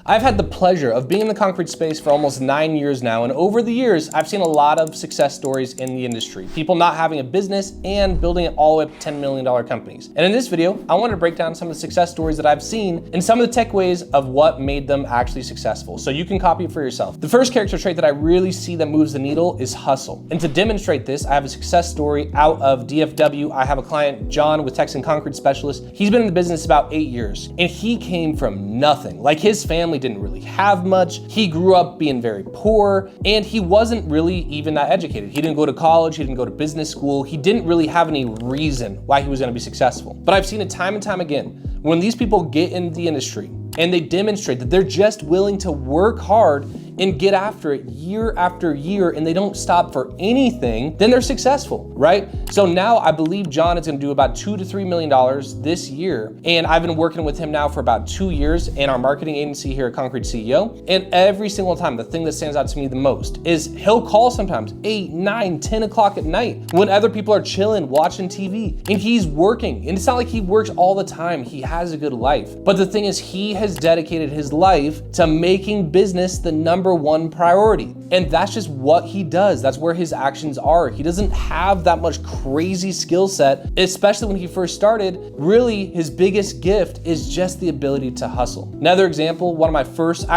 I've had the pleasure of being in the concrete space for almost 9 years now, and over the years, I've seen a lot of success stories in the industry. People not having a business and building it all the way up to $10 million companies. And in this video, I wanted to break down some of the success stories that I've seen and some of the tech ways of what made them actually successful, so you can copy it for yourself. The first character trait that I really see that moves the needle is hustle. And to demonstrate this, I have a success story out of DFW. I have a client, John, with Texan Concrete Specialist. He's been in the business about 8 years, and he came from nothing. Like, his family didn't really have much. He grew up being very poor, and he wasn't really even that educated. He didn't go to college, he didn't go to business school. He didn't really have any reason why he was gonna be successful. But I've seen it time and time again. When these people get in the industry and they demonstrate that they're just willing to work hard and get after it year after year, and they don't stop for anything, then they're successful, right? So now I believe John is gonna do about $2 to $3 million this year. And I've been working with him now for about 2 years in our marketing agency here at Concrete CEO. And every single time, the thing that stands out to me the most is he'll call sometimes 8, 9, 10 o'clock at night when other people are chilling, watching TV, and he's working. And it's not like he works all the time. He has a good life. But the thing is, he has dedicated his life to making business the number one priority. And that's just what he does. That's where his actions are. He doesn't have that much crazy skill set, especially when he first started. Really, his biggest gift is just the ability to hustle. Another example, my first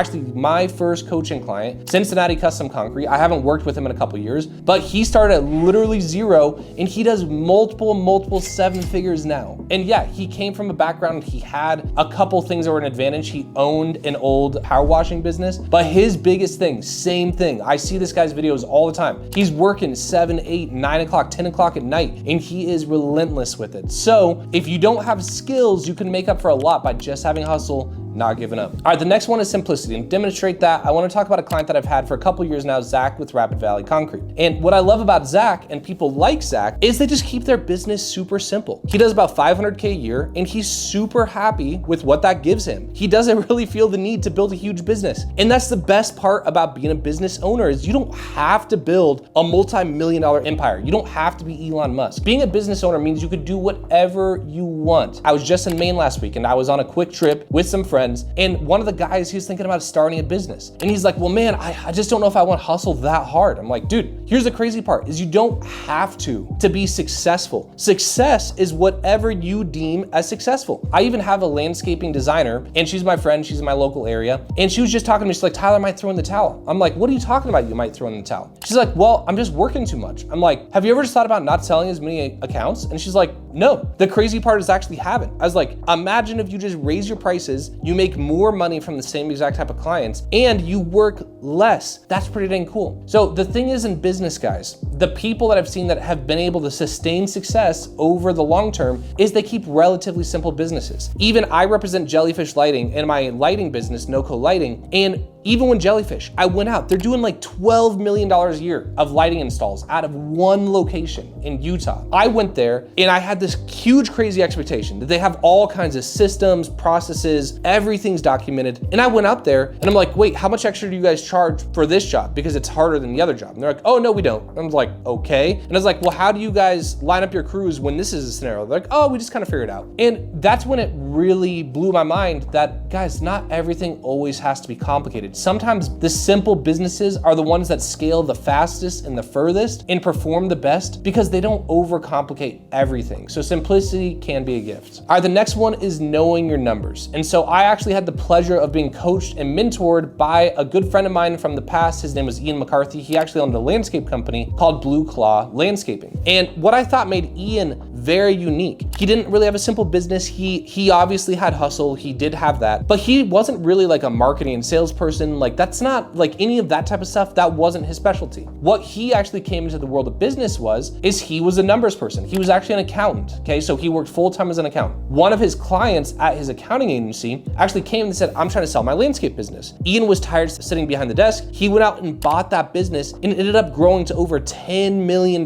coaching client, Cincinnati Custom Concrete. I haven't worked with him in a couple years, but he started at literally zero, and he does multiple 7 figures now. And yeah, he came from a background, he had a couple things that were an advantage. He owned an old power washing business, but his biggest thing, same thing. I see this guy's videos all the time. He's working 7, 8, 9 o'clock, 10 o'clock at night, and he is relentless with it. So if you don't have skills, you can make up for a lot by just having hustle, not giving up. All right, the next one is simplicity. And to demonstrate that, I want to talk about a client that I've had for a couple years now, Zach with Rapid Valley Concrete. And what I love about Zach and people like Zach is they just keep their business super simple. He does about $500K a year, and he's super happy with what that gives him. He doesn't really feel the need to build a huge business. And that's the best part about being a business owner, is you don't have to build a multi-million-dollar empire. You don't have to be Elon Musk. Being a business owner means you could do whatever you want. I was just in Maine last week, and I was on a quick trip with some friends, and one of the guys, he was thinking about starting a business. And he's like, well, man, I just don't know if I want to hustle that hard. I'm like, dude, here's the crazy part, is you don't have to be successful. Success is whatever you deem as successful. I even have a landscaping designer, and she's my friend, she's in my local area, and she was just talking to me, she's like, Tyler, I might throw in the towel. I'm like, what are you talking about, you might throw in the towel? She's like, well, I'm just working too much. I'm like, have you ever just thought about not selling as many accounts? And she's like, no. The crazy part is actually having. I was like, imagine if you just raise your prices, you make more money from the same exact type of clients, and you work less. That's pretty dang cool. So the thing is, in business, guys, the people that I've seen that have been able to sustain success over the long term is they keep relatively simple businesses. Even I represent Jellyfish Lighting in my lighting business, NoCo Lighting, and even when Jellyfish, I went out, they're doing like $12 million a year of lighting installs out of one location in Utah. I went there and I had this huge, crazy expectation that they have all kinds of systems, processes, everything's documented. And I went out there and I'm like, wait, how much extra do you guys charge for this job? Because it's harder than the other job. And they're like, oh, no, we don't. And I was like, okay. And I was like, well, how do you guys line up your crews when this is a scenario? They're like, oh, we just kind of figure it out. And that's when it really blew my mind that, guys, not everything always has to be complicated. Sometimes the simple businesses are the ones that scale the fastest and the furthest and perform the best because they don't overcomplicate everything. So simplicity can be a gift. All right, the next one is knowing your numbers. And so I actually had the pleasure of being coached and mentored by a good friend of mine from the past. His name was Ian McCarthy. He actually owned a landscape company called Blue Claw Landscaping. And what I thought made Ian very unique, he didn't really have a simple business. He obviously had hustle, he did have that, but he wasn't really like a marketing and salesperson. Like, that's not like any of that type of stuff. That wasn't his specialty. What he actually came into the world of business is he was a numbers person. He was actually an accountant, okay? So he worked full-time as an accountant. One of his clients at his accounting agency actually came and said, I'm trying to sell my landscape business. Ian was tired of sitting behind the desk. He went out and bought that business and ended up growing to over $10 million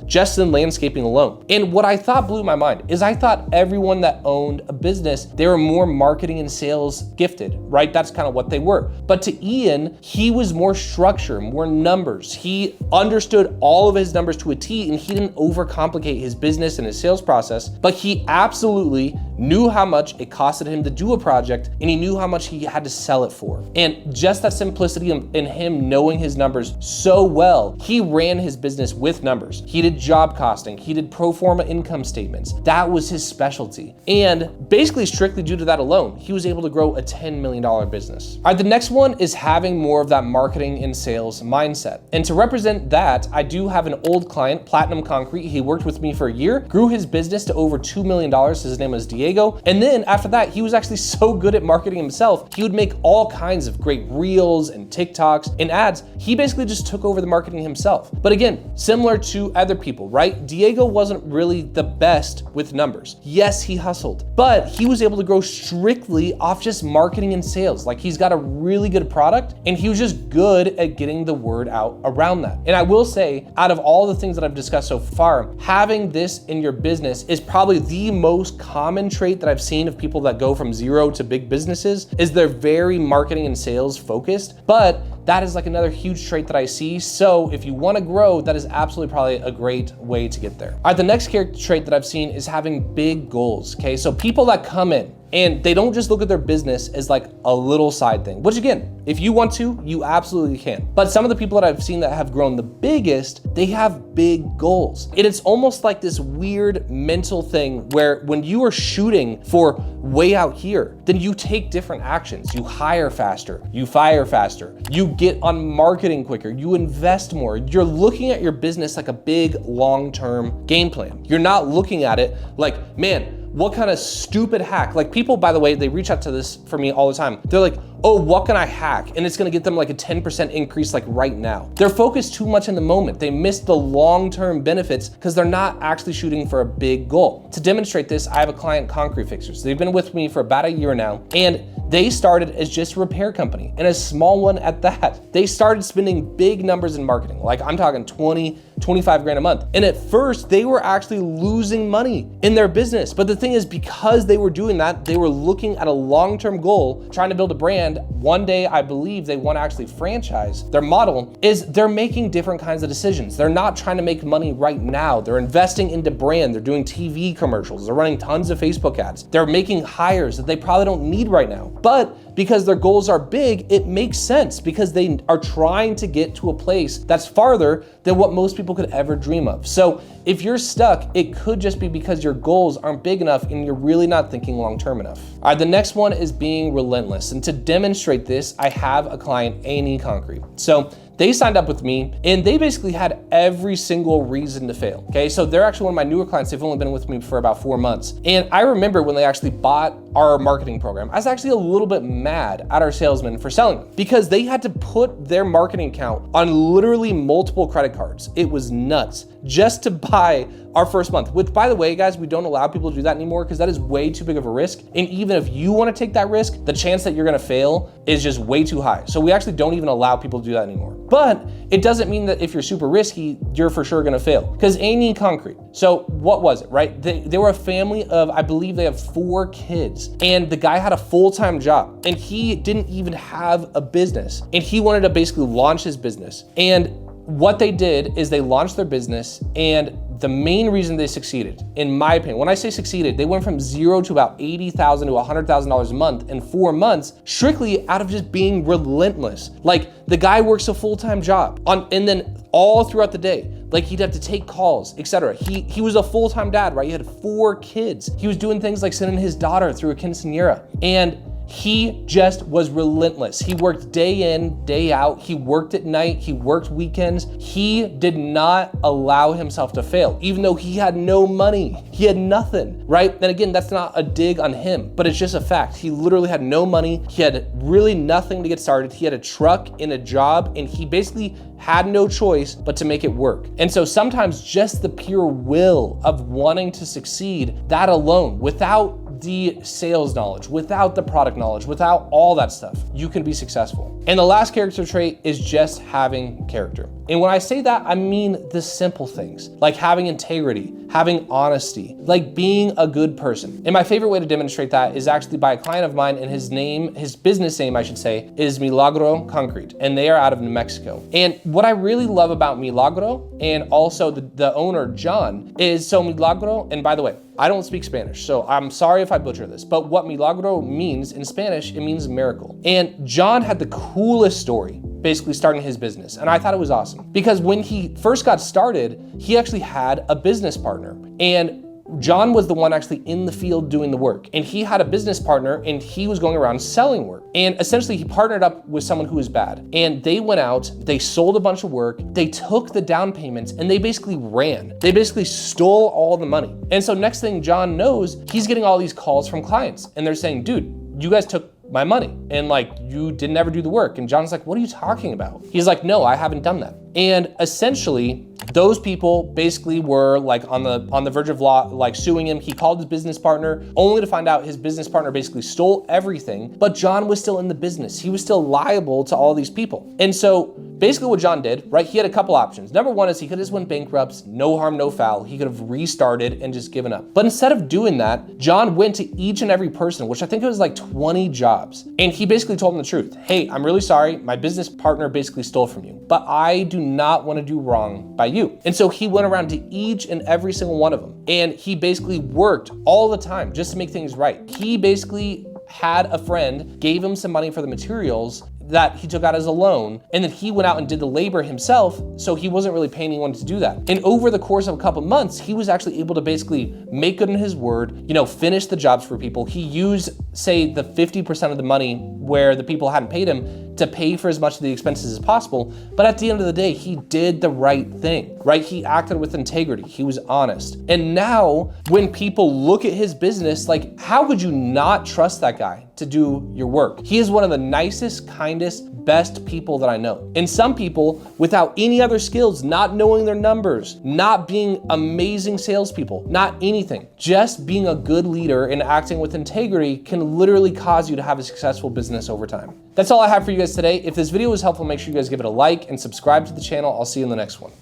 just in landscaping alone. And what I thought blew my mind is I thought everyone that owned a business, they were more marketing and sales gifted, right? That's kind of what they were. But to Ian, he was more structure, more numbers. He understood all of his numbers to a T, and he didn't overcomplicate his business and his sales process, but he absolutely knew how much it costed him to do a project, and he knew how much he had to sell it for. And just that simplicity in him knowing his numbers so well, he ran his business with numbers. He did job costing, he did pro forma income statements. That was his specialty. And basically strictly due to that alone, he was able to grow a $10 million business. All right, the next one is having more of that marketing and sales mindset. And to represent that, I do have an old client, Platinum Concrete. He worked with me for a year, grew his business to over $2 million. His name was Diego. And then after that, he was actually so good at marketing himself, he would make all kinds of great reels and TikToks and ads. He basically just took over the marketing himself. But again, similar to other people, right? Diego wasn't really the best with numbers. Yes, he hustled, but he was able to grow strictly off just marketing and sales. Like, he's got a really good product and he was just good at getting the word out around that. And I will say, out of all the things that I've discussed so far, having this in your business is probably the most common trait that I've seen of people that go from zero to big businesses. Is they're very marketing and sales focused, but that is like another huge trait that I see. So if you want to grow, that is absolutely probably a great way to get there. All right, the next character trait that I've seen is having big goals. Okay, so people that come in and they don't just look at their business as like a little side thing, which again, if you want to, you absolutely can. But some of the people that I've seen that have grown the biggest, they have big goals. And it's almost like this weird mental thing where when you are shooting for way out here, then you take different actions. You hire faster, you fire faster, you get on marketing quicker, you invest more. You're looking at your business like a big long-term game plan. You're not looking at it like, man, what kind of stupid hack? Like, people, by the way, they reach out to this for me all the time. They're like, oh, what can I hack? And it's gonna get them like a 10% increase like right now. They're focused too much in the moment. They miss the long-term benefits because they're not actually shooting for a big goal. To demonstrate this, I have a client, Concrete Fixers. They've been with me for about a year now, and they started as just a repair company, and a small one at that. They started spending big numbers in marketing. Like, I'm talking 20, 25 grand a month. And at first they were actually losing money in their business. But the thing is, because they were doing that, they were looking at a long-term goal, trying to build a brand. One day, I believe they want to actually franchise. Their model is they're making different kinds of decisions. They're not trying to make money right now. They're investing into brand. They're doing TV commercials. They're running tons of Facebook ads. They're making hires that they probably don't need right now. But because their goals are big, it makes sense because they are trying to get to a place that's farther than what most people could ever dream of. So if you're stuck, it could just be because your goals aren't big enough and you're really not thinking long-term enough. All right, the next one is being relentless. And to demonstrate this, I have a client, A&E Concrete. So they signed up with me and they basically had every single reason to fail. Okay, so they're actually one of my newer clients. They've only been with me for about 4 months. And I remember when they actually bought our marketing program, I was actually a little bit mad at our salesman for selling them because they had to put their marketing account on literally multiple credit cards. It was nuts just to buy our first month, which, by the way, guys, we don't allow people to do that anymore because that is way too big of a risk. And even if you want to take that risk, the chance that you're going to fail is just way too high. So we actually don't even allow people to do that anymore. But it doesn't mean that if you're super risky, you're for sure going to fail. Because A&E Concrete, so what was it, right? They were a family of, I believe they have 4 kids. And the guy had a full-time job and he didn't even have a business. And he wanted to basically launch his business. And what they did is they launched their business, and the main reason they succeeded, in my opinion, when I say succeeded, they went from zero to about $80,000 to $100,000 a month in 4 months, strictly out of just being relentless. Like, the guy works a full-time job and then all throughout the day, like, he'd have to take calls, etc. He was a full-time dad, right? He had 4 kids. He was doing things like sending his daughter through a quinceañera, and he just was relentless. He worked day in, day out. He worked at night. He worked weekends. He did not allow himself to fail, even though he had no money. He had nothing, right? And again, that's not a dig on him, but it's just a fact. He literally had no money. He had really nothing to get started. He had a truck and a job, and he basically had no choice but to make it work. And so sometimes just the pure will of wanting to succeed, that alone, without the sales knowledge, without the product knowledge, without all that stuff, you can be successful. And the last character trait is just having character. And when I say that, I mean the simple things, like having integrity, having honesty, like being a good person. And my favorite way to demonstrate that is actually by a client of mine, and his business name, I should say, is Milagro Concrete, and they are out of New Mexico. And what I really love about Milagro and also the owner, John, is so Milagro, and by the way, I don't speak Spanish, so I'm sorry if I butcher this, but what Milagro means in Spanish, it means miracle. And John had the coolest story basically starting his business. And I thought it was awesome because when he first got started, he actually had a business partner, and John was the one actually in the field doing the work, and he had a business partner and he was going around selling work. And essentially he partnered up with someone who was bad, and they went out, they sold a bunch of work, they took the down payments, and they basically ran. They basically stole all the money. And so next thing John knows, he's getting all these calls from clients, and they're saying, dude, you guys took my money and like you didn't ever do the work. And John's like, what are you talking about? He's like, no, I haven't done that. And essentially those people basically were like on the verge of law, like suing him. He called his business partner only to find out his business partner basically stole everything, but John was still in the business. He was still liable to all these people. And so basically what John did, right, he had a couple options. Number one is he could have just went bankrupt, no harm, no foul. He could have restarted and just given up. But instead of doing that, John went to each and every person, which I think it was like 20 jobs. And he basically told them the truth. Hey, I'm really sorry. My business partner basically stole from you, but I do not want to do wrong by you. And so he went around to each and every single one of them. And he basically worked all the time just to make things right. He basically had a friend, gave him some money for the materials that he took out as a loan, and then he went out and did the labor himself, so he wasn't really paying anyone to do that. And over the course of a couple months, he was actually able to basically make good on his word, finish the jobs for people. He used, say, the 50% of the money where the people hadn't paid him to pay for as much of the expenses as possible. But at the end of the day, he did the right thing, right? He acted with integrity. He was honest. And now when people look at his business, like, how could you not trust that guy to do your work? He is one of the nicest, kindest, best people that I know. And some people without any other skills, not knowing their numbers, not being amazing salespeople, not anything, just being a good leader and acting with integrity can literally cause you to have a successful business over time. That's all I have for you guys today. If this video was helpful, make sure you guys give it a like and subscribe to the channel. I'll see you in the next one.